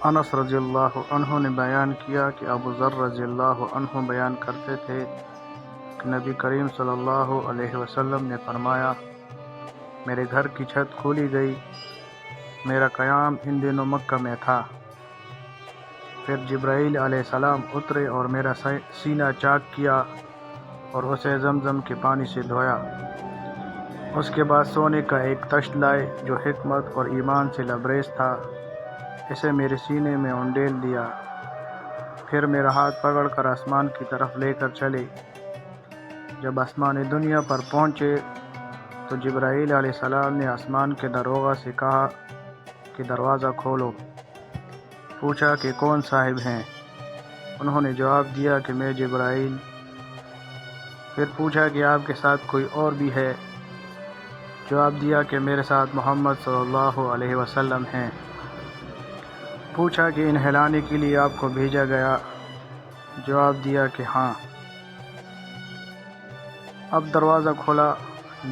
انس رضی اللہ عنہ نے بیان کیا کہ ابو ذر رضی اللہ عنہ بیان کرتے تھے کہ نبی کریم صلی اللہ علیہ وسلم نے فرمایا، میرے گھر کی چھت کھولی گئی، میرا قیام ان دنوں مکہ میں تھا۔ پھر جبرائیل علیہ السلام اترے اور میرا سینہ چاک کیا اور اسے زمزم کے پانی سے دھویا۔ اس کے بعد سونے کا ایک تشت لائے جو حکمت اور ایمان سے لبریز تھا، اسے میرے سینے میں اونڈیل دیا۔ پھر میرا ہاتھ پکڑ کر آسمان کی طرف لے کر چلے۔ جب آسمان دنیا پر پہنچے تو جبرائیل علیہ السلام نے آسمان کے داروغہ سے کہا کہ دروازہ کھولو۔ پوچھا کہ کون صاحب ہیں؟ انہوں نے جواب دیا کہ میں جبرائیل۔ پھر پوچھا کہ آپ کے ساتھ کوئی اور بھی ہے؟ جواب دیا کہ میرے ساتھ محمد صلی اللہ علیہ وسلم ہیں۔ پوچھا کہ انہیں لانے کے لیے آپ کو بھیجا گیا؟ جواب دیا کہ ہاں۔ اب دروازہ کھولا۔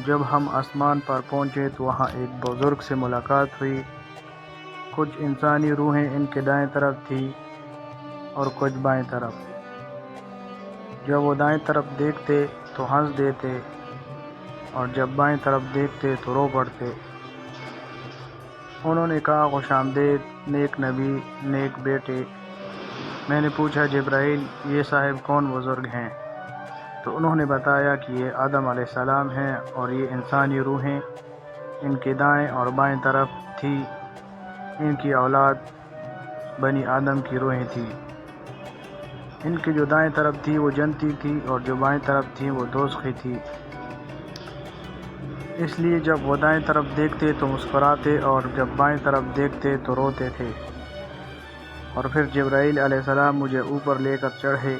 جب ہم آسمان پر پہنچے تو وہاں ایک بزرگ سے ملاقات ہوئی۔ کچھ انسانی روحیں ان کے دائیں طرف تھی اور کچھ بائیں طرف۔ جب وہ دائیں طرف دیکھتے تو ہنس دیتے اور جب بائیں طرف دیکھتے تو رو پڑتے۔ انہوں نے کہا، خوش آمدید نیک نبی، نیک بیٹے۔ میں نے پوچھا، جبرائیل یہ صاحب کون بزرگ ہیں؟ تو انہوں نے بتایا کہ یہ آدم علیہ السلام ہیں اور یہ انسانی روحیں ان کے دائیں اور بائیں طرف تھی۔ ان کی اولاد بنی آدم کی روحیں تھیں۔ ان کی جو دائیں طرف تھی وہ جنتی تھی اور جو بائیں طرف تھی وہ دوزخی تھی۔ اس لیے جب وہ دائیں طرف دیکھتے تو مسکراتے اور جب بائیں طرف دیکھتے تو روتے تھے۔ اور پھر جبرائیل علیہ السلام مجھے اوپر لے کر چڑھے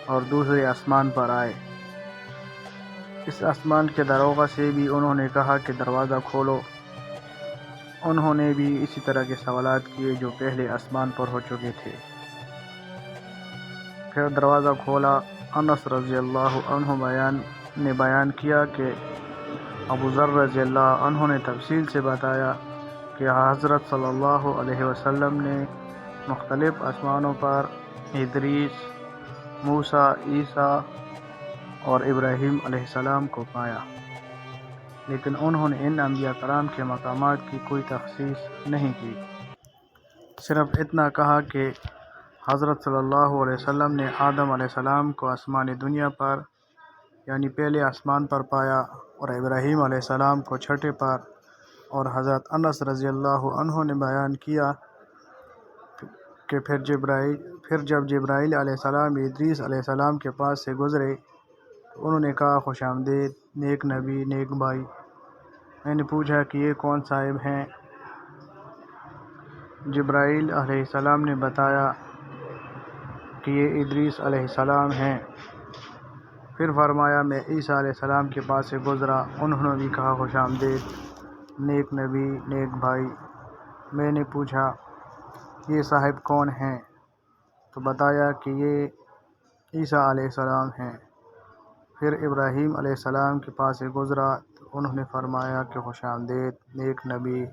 اور دوسرے آسمان پر آئے۔ اس آسمان کے داروغہ سے بھی انہوں نے کہا کہ دروازہ کھولو۔ انہوں نے بھی اسی طرح کے سوالات کیے جو پہلے آسمان پر ہو چکے تھے۔ پھر دروازہ کھولا۔ انس رضی اللہ عنہ نے بیان کیا کہ ابو ذر رضی اللہ عنہ نے تفصیل سے بتایا کہ حضرت صلی اللہ علیہ وسلم نے مختلف آسمانوں پر ادریس، موسیٰ، عیسیٰ اور ابراہیم علیہ السلام کو پایا، لیکن انہوں نے ان انبیاء کرام کے مقامات کی کوئی تخصیص نہیں کی۔ صرف اتنا کہا کہ حضرت صلی اللہ علیہ وسلم نے آدم علیہ السلام کو آسمان دنیا پر یعنی پہلے آسمان پر پایا اور ابراہیم علیہ السلام کو چھٹے پر، اور حضرت انس رضی اللہ عنہ نے بیان کیا کہ پھر جب جبرائیل علیہ السلام ادریس علیہ السلام کے پاس سے گزرے تو انہوں نے کہا، خوش آمدید نیک نبی، نیک بھائی۔ میں نے پوچھا کہ یہ کون صاحب ہیں؟ جبرائیل علیہ السلام نے بتایا کہ یہ ادریس علیہ السلام ہیں۔ پھر فرمایا، میں عیسیٰ علیہ السلام کے پاس سے گزرا۔ انہوں نے بھی کہا، خوش آمدید نیک نبی، نیک بھائی۔ میں نے پوچھا، یہ صاحب کون ہیں؟ تو بتایا کہ یہ عیسیٰ علیہ السلام ہیں۔ پھر ابراہیم علیہ السلام کے پاس سے گزرا تو انہوں نے فرمایا کہ خوش آمدید نیک نبی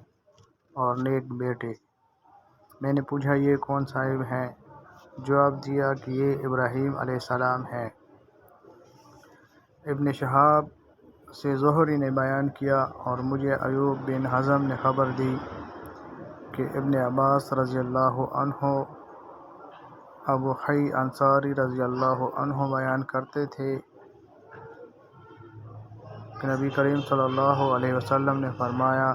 اور نیک بیٹے۔ میں نے پوچھا، یہ کون صاحب ہیں؟ جواب دیا کہ یہ ابراہیم علیہ السلام ہیں۔ ابن شہاب سے زہری نے بیان کیا اور مجھے ایوب بن حزم نے خبر دی کہ ابن عباس رضی اللہ عنہ، ابو حی انصاری رضی اللہ عنہ بیان کرتے تھے کہ نبی کریم صلی اللہ علیہ وسلم نے فرمایا،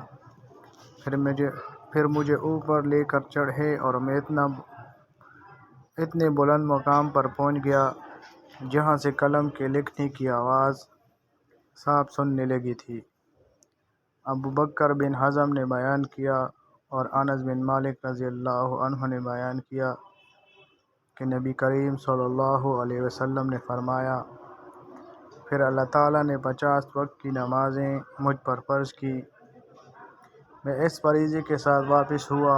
پھر مجھے اوپر لے کر چڑھے اور میں اتنے بلند مقام پر پہنچ گیا جہاں سے قلم کے لکھنے کی آواز صاف سننے لگی تھی۔ ابو بکر بن حزم نے بیان کیا اور انس بن مالک رضی اللہ عنہ نے بیان کیا کہ نبی کریم صلی اللہ علیہ وسلم نے فرمایا، پھر اللہ تعالیٰ نے 50 وقت کی نمازیں مجھ پر فرض کی۔ میں اس فریضے کے ساتھ واپس ہوا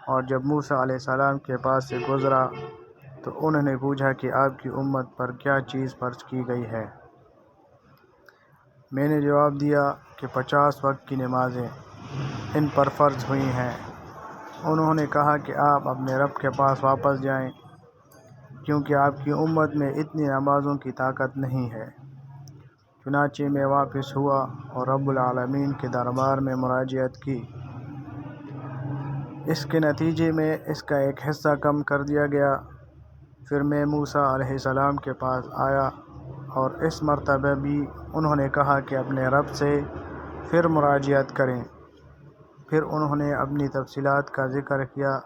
اور جب موسیٰ علیہ السلام کے پاس سے گزرا تو انہوں نے پوچھا کہ آپ کی امت پر کیا چیز فرض کی گئی ہے؟ میں نے جواب دیا کہ 50 وقت کی نمازیں ان پر فرض ہوئی ہیں۔ انہوں نے کہا کہ آپ اپنے رب کے پاس واپس جائیں، کیونکہ آپ کی امت میں اتنی نمازوں کی طاقت نہیں ہے۔ چنانچہ میں واپس ہوا اور رب العالمین کے دربار میں مراجعت کی۔ اس کے نتیجے میں اس کا ایک حصہ کم کر دیا گیا۔ پھر میں موسیٰ علیہ السلام کے پاس آیا اور اس مرتبہ بھی انہوں نے کہا کہ اپنے رب سے پھر مراجعت کریں۔ پھر انہوں نے اپنی تفصیلات کا ذکر کیا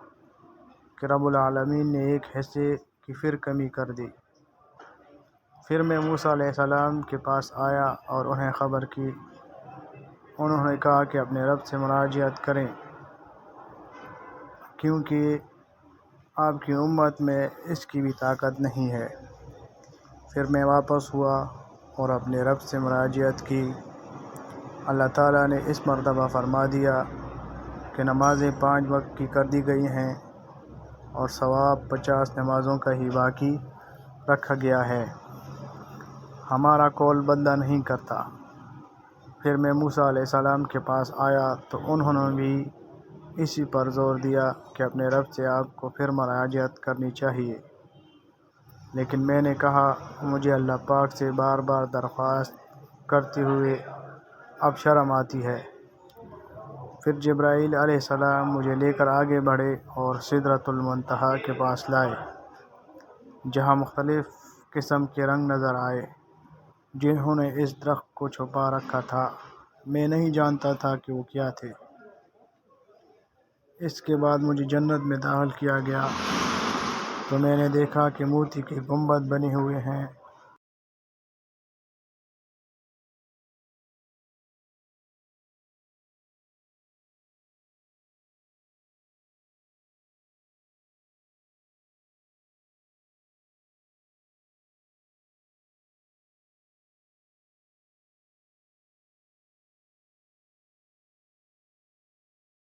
کہ رب العالمین نے ایک حصے کی پھر کمی کر دی۔ پھر میں موسیٰ علیہ السلام کے پاس آیا اور انہیں خبر کی۔ انہوں نے کہا کہ اپنے رب سے مراجعت کریں، کیونکہ آپ کی امت میں اس کی بھی طاقت نہیں ہے۔ پھر میں واپس ہوا اور اپنے رب سے مراجعت کی۔ اللہ تعالیٰ نے اس مرتبہ فرما دیا کہ نمازیں 5 وقت کی کر دی گئی ہیں اور ثواب 50 نمازوں کا ہی باقی رکھا گیا ہے۔ ہمارا قول بدلہ نہیں کرتا۔ پھر میں موسیٰ علیہ السلام کے پاس آیا تو انہوں نے بھی اسی پر زور دیا کہ اپنے رب سے آپ کو پھر مراجعت کرنی چاہیے، لیکن میں نے کہا مجھے اللہ پاک سے بار بار درخواست کرتے ہوئے اب شرم آتی ہے۔ پھر جبرائیل علیہ السلام مجھے لے کر آگے بڑھے اور سدرۃ المنتہا کے پاس لائے، جہاں مختلف قسم کے رنگ نظر آئے جنہوں نے اس درخت کو چھپا رکھا تھا۔ میں نہیں جانتا تھا کہ وہ کیا تھے۔ اس کے بعد مجھے جنت میں داخل کیا گیا تو میں نے دیکھا کہ موتی کے گنبد بنے ہوئے ہیں